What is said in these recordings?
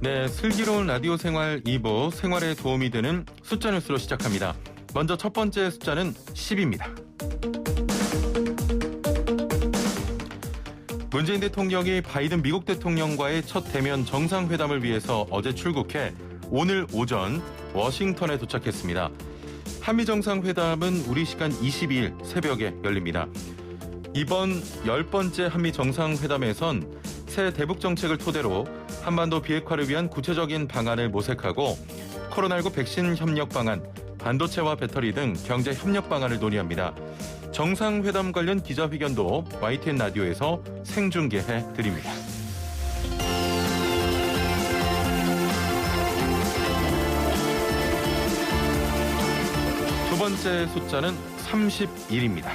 네, 슬기로운 라디오 생활 2부 생활에 도움이 되는 숫자 뉴스로 시작합니다. 먼저 첫 번째 숫자는 10입니다. 문재인 대통령이 바이든 미국 대통령과의 첫 대면 정상회담을 위해서 어제 출국해 오늘 오전 워싱턴에 도착했습니다. 한미 정상회담은 우리 시간 22일 새벽에 열립니다. 이번 10번째 한미 정상회담에선 새 대북 정책을 토대로 한반도 비핵화를 위한 구체적인 방안을 모색하고 코로나19 백신 협력 방안, 반도체와 배터리 등 경제 협력 방안을 논의합니다. 정상회담 관련 기자회견도 YTN 라디오에서 생중계해 드립니다. 두 번째 숫자는 31입니다.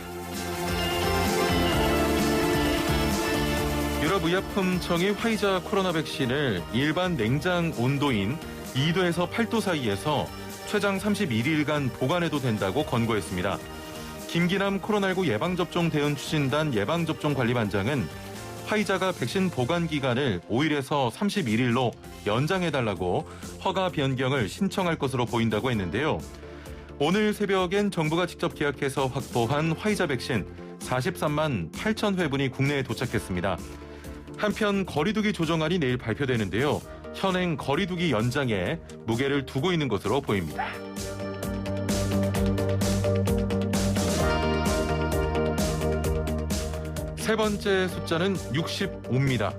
유럽의약품청이 화이자 코로나 백신을 일반 냉장 온도인 2도에서 8도 사이에서 최장 31일간 보관해도 된다고 권고했습니다. 김기남 코로나19 예방접종 대응 추진단 예방접종관리반장은 화이자가 백신 보관 기간을 5일에서 31일로 연장해달라고 허가 변경을 신청할 것으로 보인다고 했는데요. 오늘 새벽엔 정부가 직접 계약해서 확보한 화이자 백신 43만 8천 회분이 국내에 도착했습니다. 한편 거리두기 조정안이 내일 발표되는데요. 현행 거리두기 연장에 무게를 두고 있는 것으로 보입니다. 세 번째 숫자는 65입니다.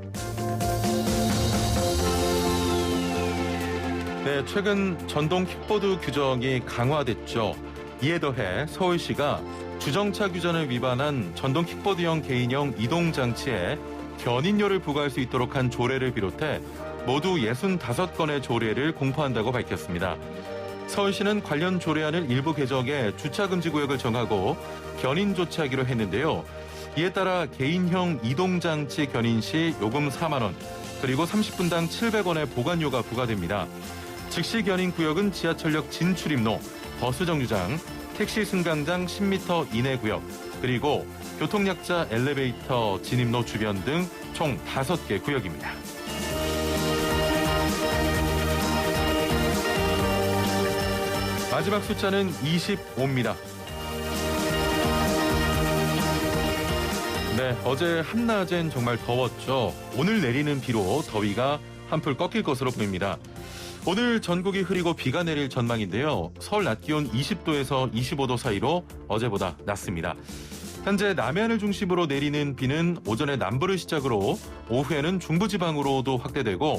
네, 최근 전동 킥보드 규정이 강화됐죠. 이에 더해 서울시가 주정차 규정을 위반한 전동 킥보드형 개인형 이동장치에 견인료를 부과할 수 있도록 한 조례를 비롯해 모두 65건의 조례를 공포한다고 밝혔습니다. 서울시는 관련 조례안을 일부 개정해 주차금지 구역을 정하고 견인 조치하기로 했는데요. 이에 따라 개인형 이동장치 견인 시 요금 4만 원, 그리고 30분당 700원의 보관료가 부과됩니다. 즉시 견인 구역은 지하철역 진출입로, 버스 정류장, 택시 승강장 10m 이내 구역, 그리고 교통약자 엘리베이터 진입로 주변 등 총 5개 구역입니다. 마지막 숫자는 25입니다. 네, 어제 한낮엔 정말 더웠죠. 오늘 내리는 비로 더위가 한풀 꺾일 것으로 보입니다. 오늘 전국이 흐리고 비가 내릴 전망인데요. 서울 낮 기온 20도에서 25도 사이로 어제보다 낮습니다. 현재 남해안을 중심으로 내리는 비는 오전에 남부를 시작으로 오후에는 중부지방으로도 확대되고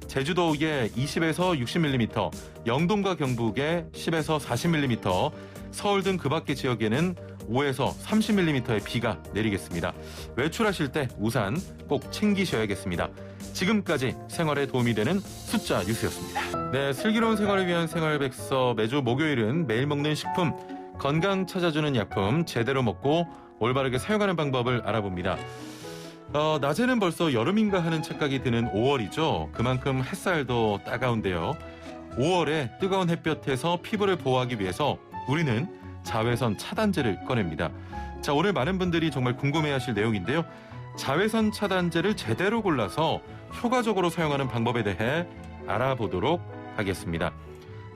제주도에 20에서 60mm, 영동과 경북에 10에서 40mm, 서울 등 그 밖의 지역에는 5에서 30mm의 비가 내리겠습니다. 외출하실 때 우산 꼭 챙기셔야겠습니다. 지금까지 생활에 도움이 되는 숫자 뉴스였습니다. 네, 슬기로운 생활을 위한 생활백서, 매주 목요일은 매일 먹는 식품, 건강 찾아주는 약품 제대로 먹고 올바르게 사용하는 방법을 알아봅니다. 낮에는 벌써 여름인가 하는 착각이 드는 5월이죠. 그만큼 햇살도 따가운데요. 5월에 뜨거운 햇볕에서 피부를 보호하기 위해서 우리는 자외선 차단제를 꺼냅니다. 자, 오늘 많은 분들이 정말 궁금해하실 내용인데요. 자외선 차단제를 제대로 골라서 효과적으로 사용하는 방법에 대해 알아보도록 하겠습니다.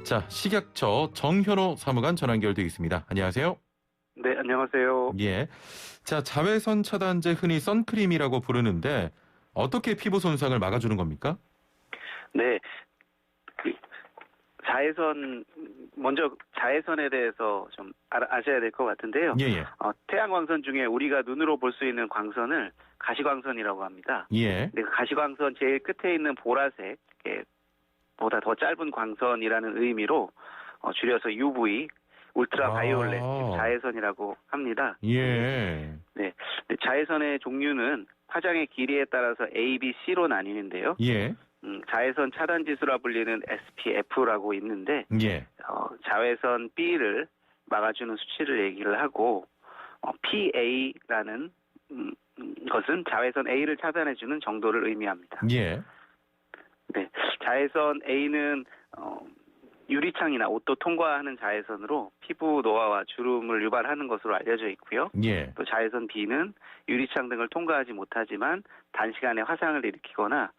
자, 식약처 정현호 사무관 전화 연결되어 있습니다. 안녕하세요. 네, 안녕하세요. 예. 자, 자외선 차단제 흔히 선크림이라고 부르는데 어떻게 피부 손상을 막아주는 겁니까? 네, 먼저 자외선에 대해서 좀 아셔야 될 것 같은데요. 예. 태양광선 중에 우리가 눈으로 볼 수 있는 광선을 가시광선이라고 합니다. 예. 네, 가시광선 제일 끝에 있는 보라색, 보다 더 짧은 광선이라는 의미로 줄여서 UV, 울트라바이올렛 자외선이라고 합니다. 예. 네, 자외선의 종류는 화장의 길이에 따라서 A, B, C로 나뉘는데요. 예. 자외선 차단 지수라 불리는 SPF라고 있는데, 예. 자외선 B를 막아주는 수치를 얘기를 하고, PA라는 것은 자외선 A를 차단해주는 정도를 의미합니다. 예. 네, 자외선 A는 유리창이나 옷도 통과하는 자외선으로 피부 노화와 주름을 유발하는 것으로 알려져 있고요. 예. 또 자외선 B는 유리창 등을 통과하지 못하지만 단시간에 화상을 일으키거나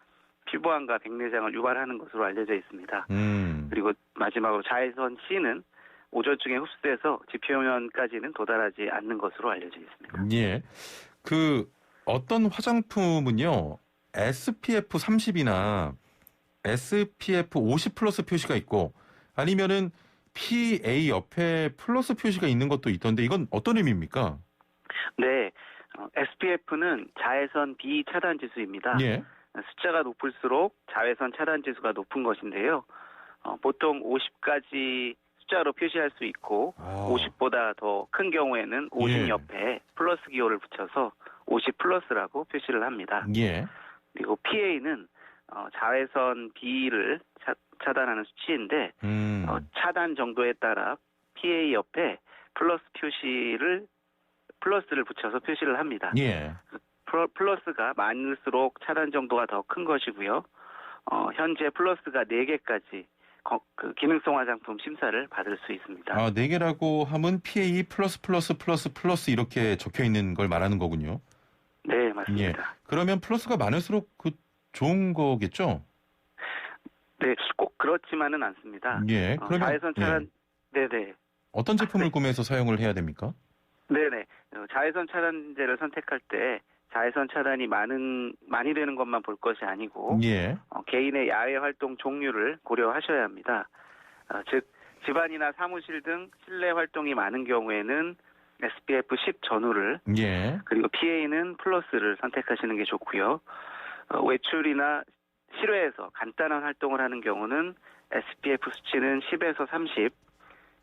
피부암과 백내장을 유발하는 것으로 알려져 있습니다. 음. 그리고 마지막으로 자외선 C는 오존층에 흡수돼서 지표면까지는 도달하지 않는 것으로 알려져 있습니다. 예. 그 어떤 화장품은요. SPF 30이나 SPF 50 플러스 표시가 있고 아니면은 PA 옆에 플러스 표시가 있는 것도 있던데 이건 어떤 의미입니까? 네, SPF는 자외선 B 차단 지수입니다. 예. 숫자가 높을수록 자외선 차단 지수가 높은 것인데요. 보통 50까지 숫자로 표시할 수 있고 50보다 더 큰 경우에는 50 예. 옆에 플러스 기호를 붙여서 50 플러스라고 표시를 합니다. 예. 그리고 PA는 자외선 B를 차단하는 수치인데 차단 정도에 따라 PA 옆에 플러스를 붙여서 표시를 합니다. 예. 플러스가 많을수록 차단 정도가 더 큰 것이고요. 현재 플러스가 4개까지 그 기능성 화장품 심사를 받을 수 있습니다. 아, 4개라고 하면 PA 플러스 이렇게 적혀 있는 걸 말하는 거군요. 네, 맞습니다. 예. 그러면 플러스가 많을수록 좋은 거겠죠? 네, 꼭 그렇지만은 않습니다. 예. 그러면 자외선 차단, 네네. 어떤 제품을 구매해서 사용을 해야 됩니까? 네네. 자외선 차단제를 선택할 때 자외선 차단이 많이 되는 것만 볼 것이 아니고 예. 개인의 야외 활동 종류를 고려하셔야 합니다. 즉 집안이나 사무실 등 실내 활동이 많은 경우에는 SPF 10 전후를 예. 그리고 PA는 플러스를 선택하시는 게 좋고요. 외출이나 실외에서 간단한 활동을 하는 경우는 SPF 수치는 10에서 30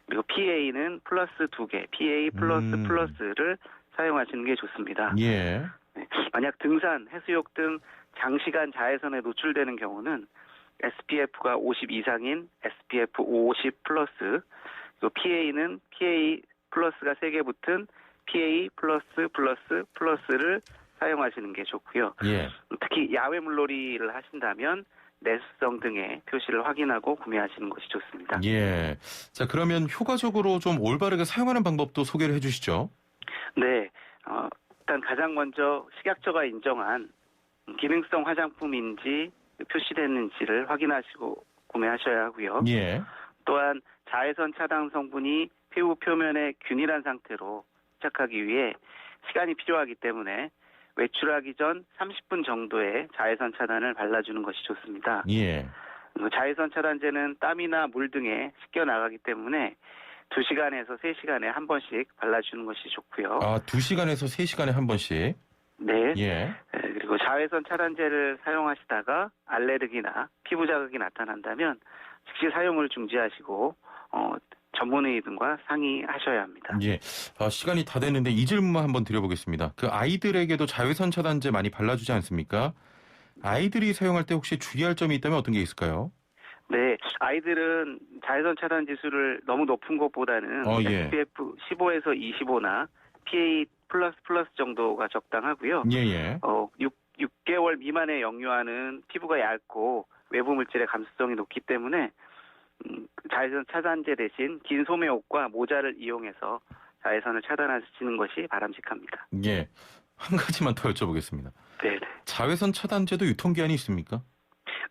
그리고 PA는 플러스 2개, PA 플러스를 사용하시는 게 좋습니다. 예. 만약 등산, 해수욕 등 장시간 자외선에 노출되는 경우는 SPF가 50 이상인 SPF 50 플러스, 그리고 PA는 PA 플러스가 3개 붙은 PA 플러스를 사용하시는 게 좋고요. 예. 특히 야외 물놀이를 하신다면 내수성 등의 표시를 확인하고 구매하시는 것이 좋습니다. 예. 자, 그러면 효과적으로 좀 올바르게 사용하는 방법도 소개를 해 주시죠. 네. 일단 가장 먼저 식약처가 인정한 기능성 화장품인지 표시됐는지를 확인하시고 구매하셔야 하고요. 예. 또한 자외선 차단 성분이 피부 표면에 균일한 상태로 부착하기 위해 시간이 필요하기 때문에 외출하기 전 30분 정도의 자외선 차단을 발라주는 것이 좋습니다. 예. 자외선 차단제는 땀이나 물 등에 씻겨 나가기 때문에 2시간에서 3시간에 한 번씩 발라주는 것이 좋고요. 아, 2시간에서 3시간에 한 번씩. 네. 예. 그리고 자외선 차단제를 사용하시다가 알레르기나 피부 자극이 나타난다면 즉시 사용을 중지하시고 전문의 등과 상의하셔야 합니다. 예. 시간이 다 됐는데 이 질문만 한번 드려보겠습니다. 그 아이들에게도 자외선 차단제 많이 발라주지 않습니까? 아이들이 사용할 때 혹시 주의할 점이 있다면 어떤 게 있을까요? 네, 아이들은 자외선 차단 지수를 너무 높은 것보다는 예. SPF 15에서 25나 PA 플러스 정도가 적당하고요. 예. 6개월 미만의 영유아는 피부가 얇고 외부 물질의 감수성이 높기 때문에 자외선 차단제 대신 긴 소매 옷과 모자를 이용해서 자외선을 차단하시는 것이 바람직합니다. 예. 한 가지만 더 여쭤보겠습니다. 네. 자외선 차단제도 유통기한이 있습니까?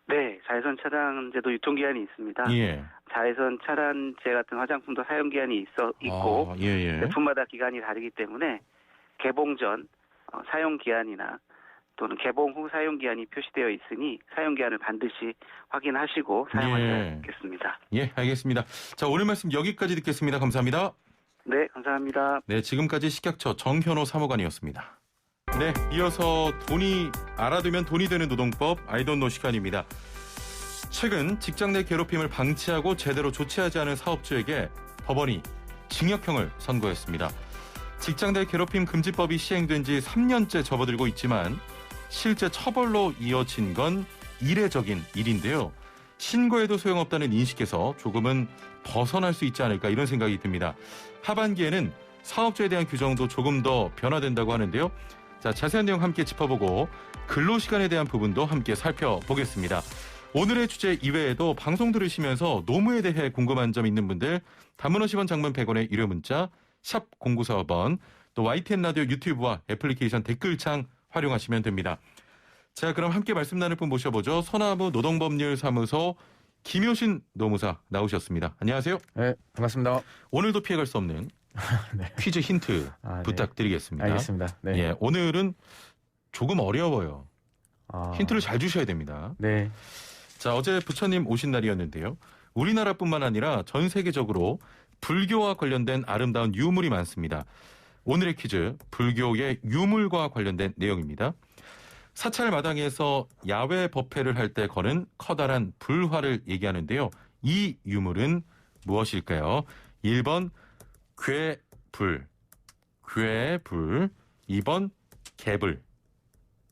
네, 자외선 차단제도 유통기한이 있습니다. 예. 자외선 차단제 같은 화장품도 사용기한이 있고 예. 제품마다 기간이 다르기 때문에 개봉 전 사용기한이나 또는 개봉 후 사용기한이 표시되어 있으니 사용기한을 반드시 확인하시고 사용하셔야겠습니다. 예, 알겠습니다. 자, 오늘 말씀 여기까지 듣겠습니다. 감사합니다. 네, 감사합니다. 네, 지금까지 식약처 정현호 사무관이었습니다. 네, 이어서 알아두면 돈이 되는 노동법 아이돈노 시간입니다. 최근 직장 내 괴롭힘을 방치하고 제대로 조치하지 않은 사업주에게 법원이 징역형을 선고했습니다. 직장 내 괴롭힘 금지법이 시행된 지 3년째 접어들고 있지만 실제 처벌로 이어진 건 이례적인 일인데요. 신고해도 소용없다는 인식에서 조금은 벗어날 수 있지 않을까 이런 생각이 듭니다. 하반기에는 사업주에 대한 규정도 조금 더 변화된다고 하는데요. 자, 자세한 내용 함께 짚어보고 근로시간에 대한 부분도 함께 살펴보겠습니다. 오늘의 주제 이외에도 방송 들으시면서 노무에 대해 궁금한 점 있는 분들 단문 50원 장문 100원의 유료 문자 샵 0945번 또 YTN 라디오 유튜브와 애플리케이션 댓글창 활용하시면 됩니다. 자, 그럼 함께 말씀 나눌 분 모셔보죠. 서나무 노동법률사무소 김효신 노무사 나오셨습니다. 안녕하세요. 네, 반갑습니다. 오늘도 피해갈 수 없는 네. 퀴즈 힌트 네. 부탁드리겠습니다. 알겠습니다. 네. 예, 오늘은 조금 어려워요. 힌트를 잘 주셔야 됩니다. 네. 자, 어제 부처님 오신 날이었는데요. 우리나라뿐만 아니라 전 세계적으로 불교와 관련된 아름다운 유물이 많습니다. 오늘의 퀴즈, 불교의 유물과 관련된 내용입니다. 사찰 마당에서 야외 법회를 할 때 거는 커다란 불화를 얘기하는데요. 이 유물은 무엇일까요? 1번 괴불, 2번 개불,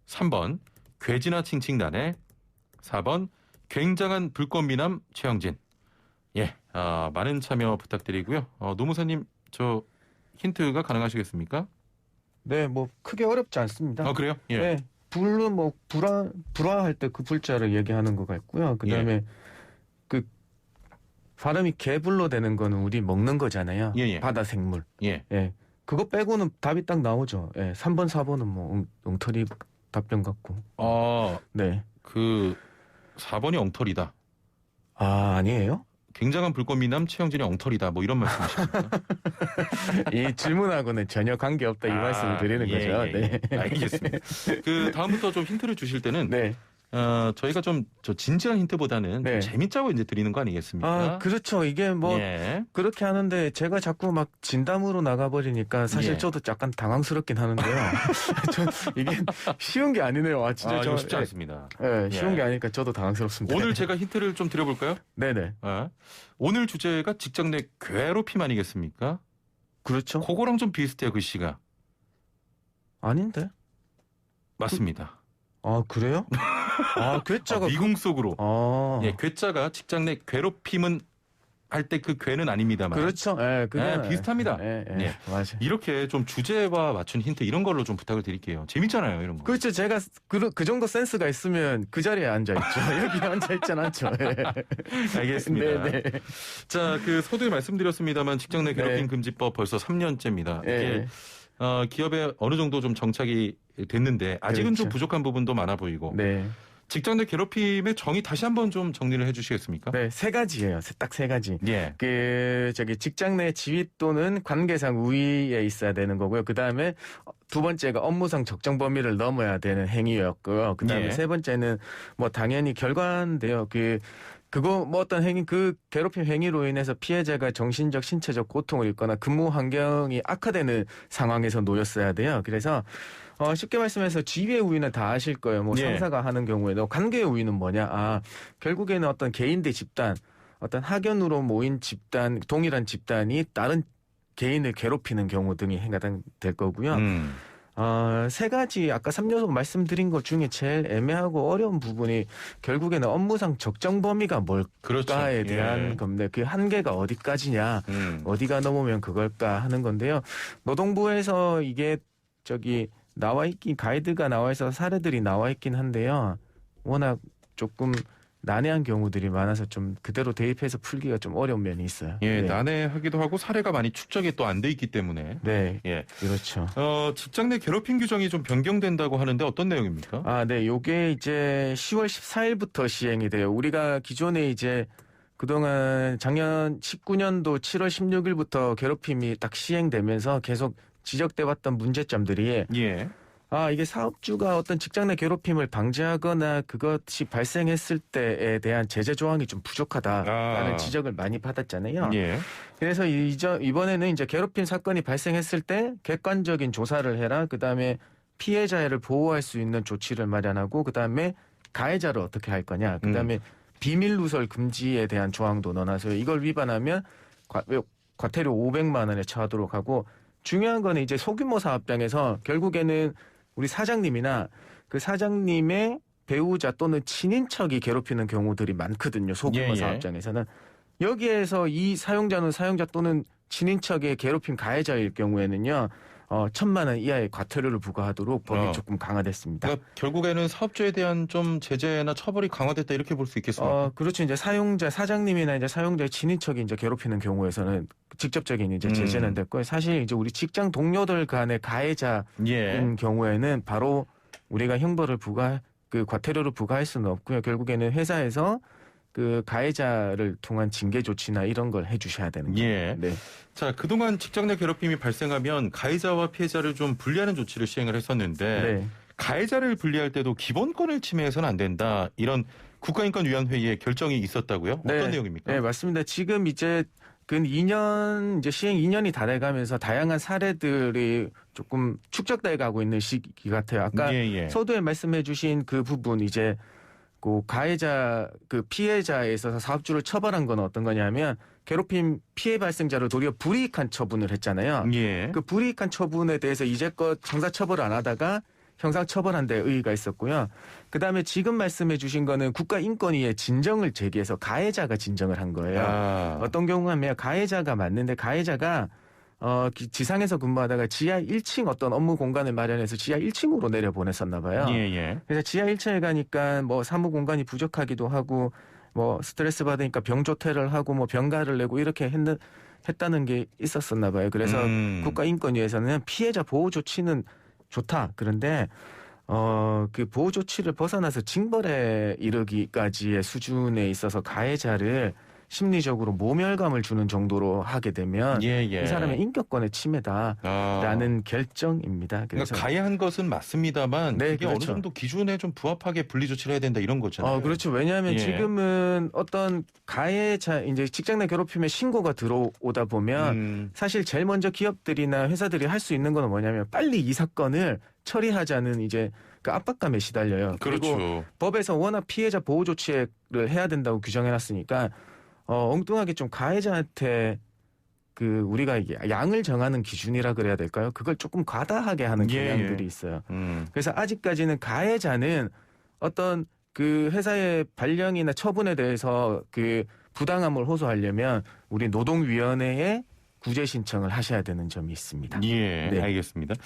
3번 괴지나 칭칭나네, 4번 굉장한 불꽃미남 최영진. 예, 많은 참여 부탁드리고요. 노무사님, 저 힌트가 가능하시겠습니까? 네, 뭐 크게 어렵지 않습니다. 그래요? 예. 네. 불은 뭐 불화할 때 그 불자를 얘기하는 것 같고요. 그다음에 그 발음이 개불로 되는 거는 우리 먹는 거잖아요. 예. 바다 생물. 예. 예. 그거 빼고는 답이 딱 나오죠. 예. 3번, 4번은 뭐 엉터리 답변 같고. 네. 그 4번이 엉터리다. 아니에요? 굉장한 불꽃미남 최영진이 엉터리다. 뭐 이런 말씀이십니까? 이 질문하고는 전혀 관계없다 이 말씀을 드리는 거죠. 네. 알겠습니다. 그 다음부터 좀 힌트를 주실 때는 네. 저희가 좀 저 진지한 힌트보다는 네. 좀 재밌자고 이제 드리는 거 아니겠습니까? 그렇죠. 이게 뭐 예. 그렇게 하는데 제가 자꾸 막 진담으로 나가버리니까 사실 예. 저도 약간 당황스럽긴 하는데요. 이게 쉬운 게 아니네요. 진짜 이거 쉽지 않습니다. 예, 쉬운 예. 게 아니니까 저도 당황스럽습니다. 오늘 제가 힌트를 좀 드려볼까요? 네네. 오늘 주제가 직장 내 괴롭힘 아니겠습니까? 그렇죠. 그거랑 좀 비슷해요, 글씨가. 아닌데? 맞습니다. 그래요? 괴짜가 미궁 속으로. 그... 예, 괴짜가 직장 내 괴롭힘은 할 때 그 괴는 아닙니다만. 그렇죠. 예, 그냥 비슷합니다. 예, 예. 맞아요. 이렇게 좀 주제와 맞춘 힌트 이런 걸로 좀 부탁을 드릴게요. 재밌잖아요, 이런 거. 그렇죠. 제가 그 정도 센스가 있으면 그 자리에 앉아 있죠. 여기 앉아 있진 않죠. 예. 알겠습니다. 네. 자, 그 서두에 말씀드렸습니다만 직장 내 괴롭힘 네. 금지법 벌써 3년째입니다. 예. 이게 기업에 어느 정도 좀 정착이 됐는데 아직은 그렇죠. 좀 부족한 부분도 많아 보이고. 네. 직장 내 괴롭힘의 정의 다시 한번 좀 정리를 해주시겠습니까? 네, 세 가지예요. 딱 세 가지. 예. 직장 내 지위 또는 관계상 우위에 있어야 되는 거고요. 그 다음에 두 번째가 업무상 적정 범위를 넘어야 되는 행위였고요. 그 다음에 예. 세 번째는 뭐 당연히 결과인데요. 그거 뭐 어떤 행위, 그 괴롭힘 행위로 인해서 피해자가 정신적, 신체적 고통을 입거나 근무 환경이 악화되는 상황에서 놓였어야 돼요. 그래서 쉽게 말씀해서 지위의 우위는 다 아실 거예요. 뭐 예. 상사가 하는 경우에도 관계의 우위는 뭐냐? 결국에는 어떤 개인 대 집단, 어떤 학연으로 모인 집단, 동일한 집단이 다른 개인을 괴롭히는 경우 등이 해당될 거고요. 세 가지 아까 3요소 말씀드린 것 중에 제일 애매하고 어려운 부분이 결국에는 업무상 적정 범위가 뭘까에 그렇죠. 대한 예. 건데 그 한계가 어디까지냐, 어디가 넘으면 그걸까 하는 건데요. 노동부에서 이게 나와 있긴 가이드가 나와 있어서 사례들이 나와 있긴 한데요. 워낙 조금 난해한 경우들이 많아서 좀 그대로 대입해서 풀기가 좀 어려운 면이 있어요. 예, 네. 난해하기도 하고 사례가 많이 축적이 또 안 돼 있기 때문에. 네, 예. 그렇죠. 직장 내 괴롭힘 규정이 좀 변경된다고 하는데 어떤 내용입니까? 네, 요게 이제 10월 14일부터 시행이 돼요. 우리가 기존에 이제 그동안 작년 19년도 7월 16일부터 괴롭힘이 딱 시행되면서 계속 지적돼 왔던 문제점들이 예. 이게 사업주가 어떤 직장 내 괴롭힘을 방지하거나 그것이 발생했을 때에 대한 제재 조항이 좀 부족하다라는 지적을 많이 받았잖아요. 예. 그래서 이번에는 이제 괴롭힘 사건이 발생했을 때 객관적인 조사를 해라. 그다음에 피해자를 보호할 수 있는 조치를 마련하고 그다음에 가해자를 어떻게 할 거냐. 그다음에 비밀 누설 금지에 대한 조항도 넣어놔서 이걸 위반하면 과태료 500만 원에 처하도록 하고 중요한 거는 이제 소규모 사업장에서 결국에는 우리 사장님이나 그 사장님의 배우자 또는 친인척이 괴롭히는 경우들이 많거든요. 소규모 사업장에서는. 여기에서 이 사용자는 사용자 또는 친인척의 괴롭힘 가해자일 경우에는요. 1,000만 원 이하의 과태료를 부과하도록 법이 조금 강화됐습니다. 그러니까 결국에는 사업주에 대한 좀 제재나 처벌이 강화됐다 이렇게 볼 수 있겠습니까? 그렇죠. 이제 사장님이나 이제 사용자의 친인척이 이제 괴롭히는 경우에서는 직접적인 이제 제재는 됐고 사실 이제 우리 직장 동료들 간의 가해자인 경우에는 바로 우리가 형벌을 그 과태료를 부과할 수는 없고요. 결국에는 회사에서 그 가해자를 통한 징계 조치나 이런 걸 해주셔야 되는 거예요. 예. 네. 자, 그동안 직장 내 괴롭힘이 발생하면 가해자와 피해자를 좀 분리하는 조치를 시행을 했었는데 네. 가해자를 분리할 때도 기본권을 침해해서는 안 된다. 이런 국가인권위원회의 결정이 있었다고요? 네. 어떤 내용입니까? 네, 맞습니다. 지금 이제 근 2년 이제 시행 2년이 다 돼가면서 다양한 사례들이 조금 축적돼 가고 있는 시기 같아요. 아까 예. 서두에 말씀해주신 그 부분 이제 그 가해자 그 피해자에 있어서 사업주를 처벌한 건 어떤 거냐면 괴롭힘 피해 발생자를 도리어 불이익한 처분을 했잖아요. 예. 그 불이익한 처분에 대해서 이제껏 형사처벌을 안 하다가 형사처벌한 데 의의가 있었고요. 그다음에 지금 말씀해 주신 거는 국가인권위에 진정을 제기해서 가해자가 진정을 한 거예요. 아. 어떤 경우 하면 가해자가 맞는데 가해자가 지상에서 근무하다가 지하 1층 어떤 업무 공간을 마련해서 지하 1층으로 내려보냈었나 봐요. 예. 그래서 지하 1층에 가니까 뭐 사무 공간이 부족하기도 하고 뭐 스트레스 받으니까 병조퇴를 하고 뭐 병가를 내고 이렇게 했다는 게 있었었나 봐요. 그래서 국가인권위에서는 피해자 보호 조치는 좋다. 그런데 그 보호 조치를 벗어나서 징벌에 이르기까지의 수준에 있어서 가해자를 심리적으로 모멸감을 주는 정도로 하게 되면 이 사람의 인격권의 침해다라는 결정입니다. 그래서 그러니까 가해한 것은 맞습니다만 네, 그게 그렇죠. 어느 정도 기준에 좀 부합하게 분리 조치를 해야 된다 이런 거잖아요. 그렇죠. 왜냐하면 예. 지금은 어떤 가해자 이제 직장 내 괴롭힘의 신고가 들어오다 보면 사실 제일 먼저 기업들이나 회사들이 할 수 있는 건 뭐냐면 빨리 이 사건을 처리하자는 이제 그 압박감에 시달려요. 그렇죠. 그리고 법에서 워낙 피해자 보호 조치를 해야 된다고 규정해놨으니까 엉뚱하게 좀 가해자한테 그 우리가 이게 양을 정하는 기준이라 그래야 될까요? 그걸 조금 과다하게 하는 경향들이 있어요. 그래서 아직까지는 가해자는 어떤 그 회사의 발령이나 처분에 대해서 그 부당함을 호소하려면 우리 노동위원회에 구제 신청을 하셔야 되는 점이 있습니다. 예, 네. 알겠습니다.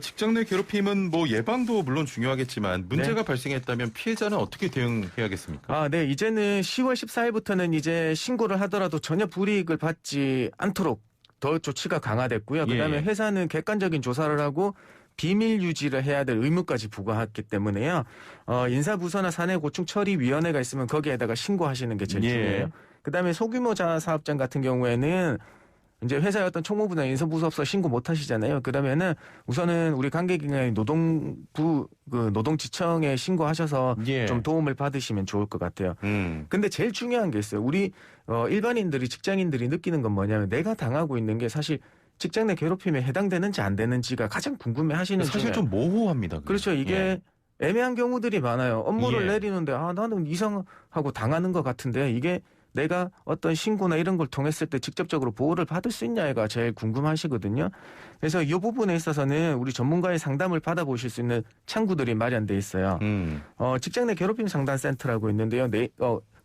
직장 내 괴롭힘은 뭐 예방도 물론 중요하겠지만 문제가 발생했다면 피해자는 어떻게 대응해야겠습니까? 네. 이제는 10월 14일부터는 이제 신고를 하더라도 전혀 불이익을 받지 않도록 더 조치가 강화됐고요. 그다음에 예. 회사는 객관적인 조사를 하고 비밀 유지를 해야 될 의무까지 부과했기 때문에요. 인사부서나 사내고충처리위원회가 있으면 거기에다가 신고하시는 게 제일 예. 중요해요. 그다음에 소규모 자사업장 같은 경우에는 이제 회사의 어떤 총무부나 인사부서서 신고 못 하시잖아요. 그러면은 우선은 우리 관계기관의 노동부 그 노동지청에 신고하셔서 예. 좀 도움을 받으시면 좋을 것 같아요. 음. 근데 제일 중요한 게 있어요. 우리 일반인들이 직장인들이 느끼는 건 뭐냐면 내가 당하고 있는 게 사실 직장 내 괴롭힘에 해당되는지 안 되는지가 가장 궁금해 하시는 사실 중에 좀 모호합니다. 그게. 그렇죠. 이게 예. 애매한 경우들이 많아요. 업무를 예. 내리는데 나는 이상하고 당하는 것 같은데 이게 내가 어떤 신고나 이런 걸 통했을 때 직접적으로 보호를 받을 수 있냐가 제일 궁금하시거든요. 그래서 이 부분에 있어서는 우리 전문가의 상담을 받아보실 수 있는 창구들이 마련돼 있어요. 직장 내 괴롭힘 상담센터라고 있는데요.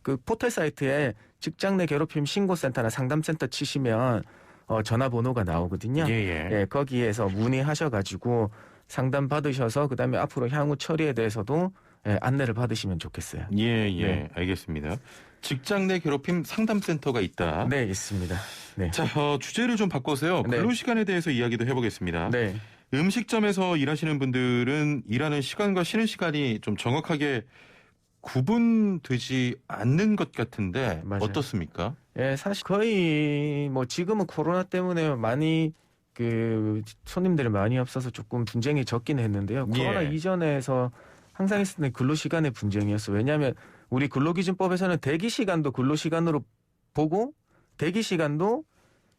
그 포털 사이트에 직장 내 괴롭힘 신고센터나 상담센터 치시면 전화번호가 나오거든요. 예. 거기에서 문의하셔가지고 상담 받으셔서 그다음에 앞으로 향후 처리에 대해서도 안내를 받으시면 좋겠어요. 예. 네. 알겠습니다. 직장 내 괴롭힘 상담센터가 있다. 네, 있습니다. 네. 자, 주제를 좀 바꿔서요. 네. 근로시간에 대해서 이야기도 해보겠습니다. 네. 음식점에서 일하시는 분들은 일하는 시간과 쉬는 시간이 좀 정확하게 구분되지 않는 것 같은데 맞아요. 어떻습니까? 예, 사실 거의 뭐 지금은 코로나 때문에 많이 그 손님들이 많이 없어서 조금 분쟁이 적긴 했는데요. 코로나 예. 이전에서 항상 있었던 근로시간의 분쟁이었어요. 왜냐하면 우리 근로기준법에서는 대기시간도 근로시간으로 보고 대기시간도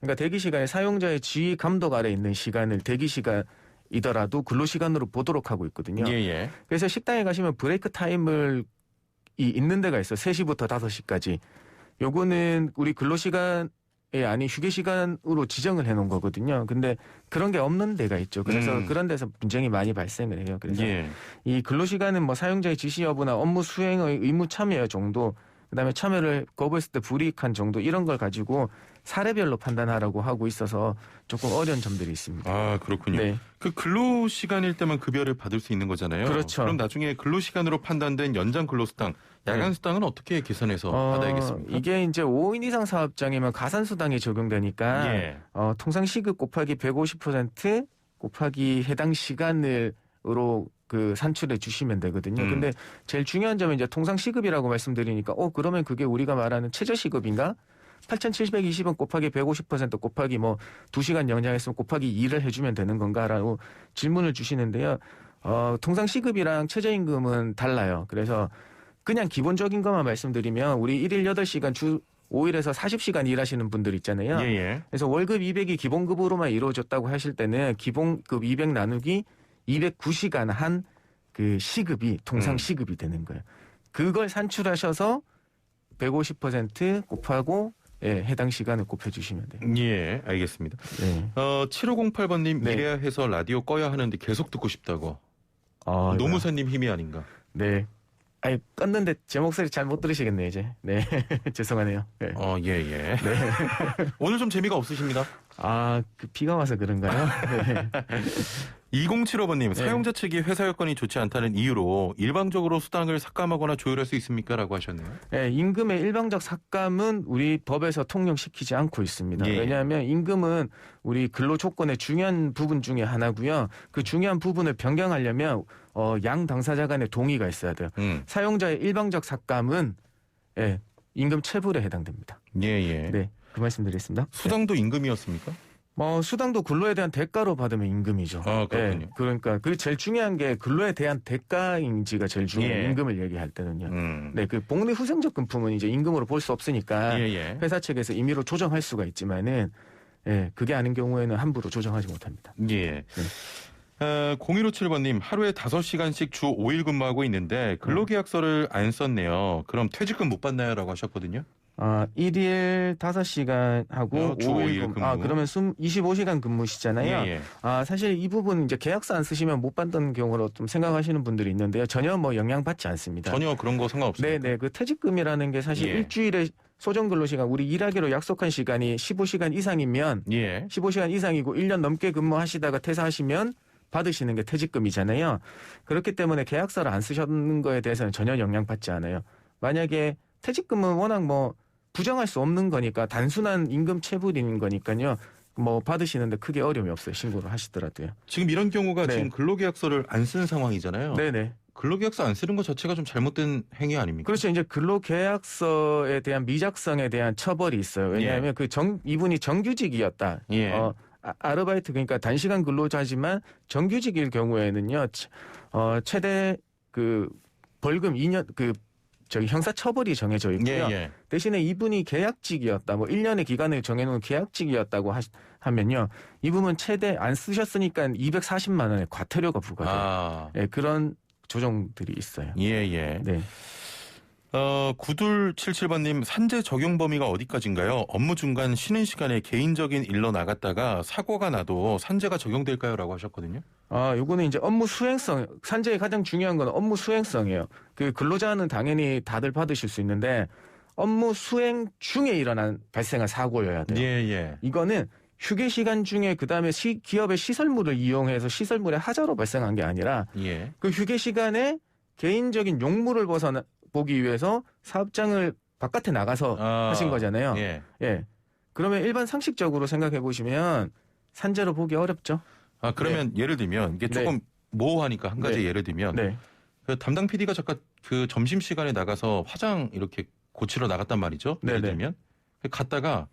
그러니까 대기시간에 사용자의 지휘 감독 아래 있는 시간을 대기시간이더라도 근로시간으로 보도록 하고 있거든요. 예. 그래서 식당에 가시면 브레이크 타임을 있는 데가 있어요. 3시부터 5시까지. 요거는 우리 근로시간이 아닌 휴게시간으로 지정을 해놓은 거거든요. 근데 그런 게 없는 데가 있죠. 그래서 그런 데서 분쟁이 많이 발생을 해요. 그래서 예. 이 근로시간은 뭐 사용자의 지시 여부나 업무 수행의 의무 참여 정도, 그다음에 참여를 거부했을 때 불이익한 정도 이런 걸 가지고 사례별로 판단하라고 하고 있어서 조금 어려운 점들이 있습니다. 아, 그렇군요. 네. 그 근로시간일 때만 급여를 받을 수 있는 거잖아요. 그렇죠. 그럼 나중에 근로시간으로 판단된 연장 근로수당, 야간수당은 어떻게 계산해서 받아야겠습니까? 이게 이제 5인 이상 사업장이면 가산수당이 적용되니까 예. 통상 시급 곱하기 150% 곱하기 해당 시간으로 그 산출해 주시면 되거든요. 음. 근데 제일 중요한 점은 이제 통상 시급이라고 말씀드리니까 그러면 그게 우리가 말하는 최저 시급인가? 8,720원 곱하기 150% 곱하기 뭐 2시간 연장했으면 곱하기 2를 해주면 되는 건가라고 질문을 주시는데요. 통상 시급이랑 최저임금은 달라요. 그래서 그냥 기본적인 것만 말씀드리면 우리 1일 8시간 주 5일에서 40시간 일하시는 분들 있잖아요. 예. 그래서 월급 200이 기본급으로만 이루어졌다고 하실 때는 기본급 200 나누기 209시간 한 그 시급이 통상 시급이 되는 거예요. 그걸 산출하셔서 150% 곱하고 해당 시간을 곱해주시면 돼요. 예, 알겠습니다. 네. 7508번님 네. 이래야 해서 라디오 꺼야 하는데 계속 듣고 싶다고. 노무사님 힘이 아닌가. 네. 아니 껐는데 제 목소리 잘 못 들으시겠네요 이제. 네. 죄송하네요. 네. 예. 오늘 좀 재미가 없으십니다. 그 비가 와서 그런가요? 네. 2075번님 사용자 측이 회사 여건이 좋지 않다는 이유로 일방적으로 수당을 삭감하거나 조율할 수 있습니까? 라고 하셨네요. 네, 임금의 일방적 삭감은 우리 법에서 통용시키지 않고 있습니다. 예. 왜냐하면 임금은 우리 근로 조건의 중요한 부분 중에 하나고요. 그 중요한 부분을 변경하려면 양 당사자 간의 동의가 있어야 돼요. 사용자의 일방적 삭감은 임금 체불에 해당됩니다. 예. 네, 그 말씀드리겠습니다. 수당도 임금이었습니까? 수당도 근로에 대한 대가로 받으면 임금이죠. 그렇군요. 네, 그러니까 그 제일 중요한 게 근로에 대한 대가인지가 제일 중요해요. 예. 임금을 얘기할 때는요. 네. 그 복리 후생적 금품은 이제 임금으로 볼 수 없으니까 예. 회사 측에서 임의로 조정할 수가 있지만은 그게 아닌 경우에는 함부로 조정하지 못합니다. 예. 0157번님 하루에 5시간씩 주 5일 근무하고 있는데 근로계약서를 안 썼네요. 그럼 퇴직금 못 받나요? 라고 하셨거든요. 1일 5시간 하고 주 5일 근무. 그러면 25시간 근무시잖아요. 예. 사실 이 부분 이제 계약서 안 쓰시면 못 받는 경우로 좀 생각하시는 분들이 있는데요. 전혀 영향받지 않습니다. 전혀 그런 거 상관없습니다. 네. 그 퇴직금이라는 게 사실 일주일에 소정 근로시간 우리 일하기로 약속한 시간이 15시간 이상이면 15시간 이상이고 1년 넘게 근무하시다가 퇴사하시면 받으시는 게 퇴직금이잖아요. 그렇기 때문에 계약서를 안 쓰셨는 거에 대해서는 전혀 영향받지 않아요. 만약에 퇴직금은 워낙 부정할 수 없는 거니까 단순한 임금 체불인 거니까요. 받으시는데 크게 어려움이 없어요. 신고를 하시더라도요. 지금 이런 경우가 지금 근로계약서를 안 쓰는 상황이잖아요. 네네. 근로계약서 안 쓰는 것 자체가 좀 잘못된 행위 아닙니까? 그렇죠. 이제 근로계약서에 대한 미작성에 대한 처벌이 있어요. 왜냐하면 이분이 정규직이었다. 아르바이트 그러니까 단시간 근로자지만 정규직일 경우에는요. 최대 벌금 2년 형사처벌이 정해져 있고요. 대신에 이분이 계약직이었다. 1년의 기간을 정해놓은 계약직이었다고 하면요. 이 부분 최대 안 쓰셨으니까 240만 원의 과태료가 부과돼요. 그런 조정들이 있어요. 예. 네. 9277번님 산재 적용 범위가 어디까지인가요? 업무 중간 쉬는 시간에 개인적인 일로 나갔다가 사고가 나도 산재가 적용될까요? 라고 하셨거든요. 요거는 이제 업무 수행성, 산재의 가장 중요한 건 업무 수행성이에요. 그 근로자는 당연히 다들 받으실 수 있는데 업무 수행 중에 발생한 사고여야 돼요. 예. 이거는 휴게 시간 중에 그다음에 기업의 시설물을 이용해서 시설물의 하자로 발생한 게 아니라 그 휴게 시간에 개인적인 용무를 보기 위해서 사업장을 바깥에 나가서 하신 거잖아요. 그러면 일반 상식적으로 생각해 보시면 산재로 보기 어렵죠. 그러면 예를 들면 이게 조금 모호하니까 한 가지 예를 들면 그 담당 PD가 잠깐 그 점심 시간에 나가서 화장 이렇게 고치러 나갔단 말이죠. 예를 들면 갔다가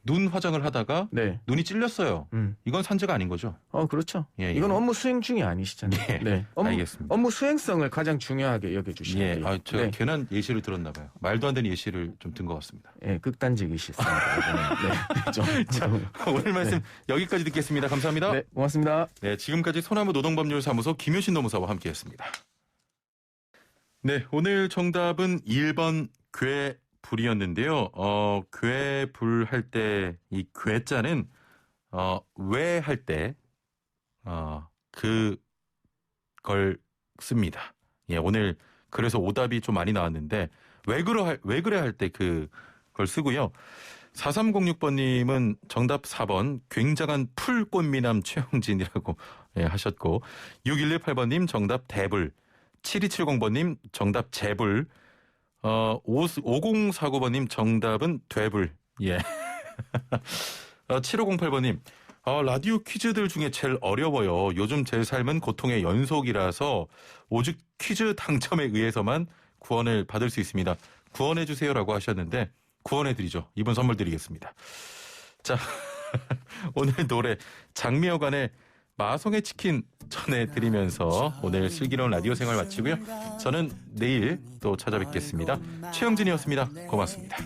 눈 화장을 하다가 눈이 찔렸어요. 이건 산재가 아닌 거죠? 그렇죠. 이건 업무 수행 중이 아니시잖아요. 알겠습니다. 업무 수행성을 가장 중요하게 여겨주시면 돼요. 제가 괜한 예시를 들었나 봐요. 말도 안 되는 예시를 좀 든 것 같습니다. 극단적이셨습니다. 오늘 말씀 여기까지 듣겠습니다. 감사합니다. 네, 고맙습니다. 지금까지 소나무 노동법률사무소 김효신 노무사와 함께했습니다. 네, 오늘 정답은 1번 괴불이었는데요. 괴불 할 때 이 괴자는 왜 할 때 그걸 씁니다. 오늘 그래서 오답이 좀 많이 나왔는데 왜 그래 할 때 그걸 쓰고요. 4306번님은 정답 4번 굉장한 풀꽃미남 최영진이라고 하셨고 6118번님 정답 대불 7270번님 정답 재불 5049번님 정답은 되불. 7508번님 라디오 퀴즈들 중에 제일 어려워요. 요즘 제 삶은 고통의 연속이라서 오직 퀴즈 당첨에 의해서만 구원을 받을 수 있습니다. 구원해 주세요라고 하셨는데 구원해 드리죠. 이분 선물 드리겠습니다. 자, 오늘 노래 장미여관의 마성의 치킨 전해드리면서 오늘 슬기로운 라디오 생활 마치고요. 저는 내일 또 찾아뵙겠습니다. 최영진이었습니다. 고맙습니다.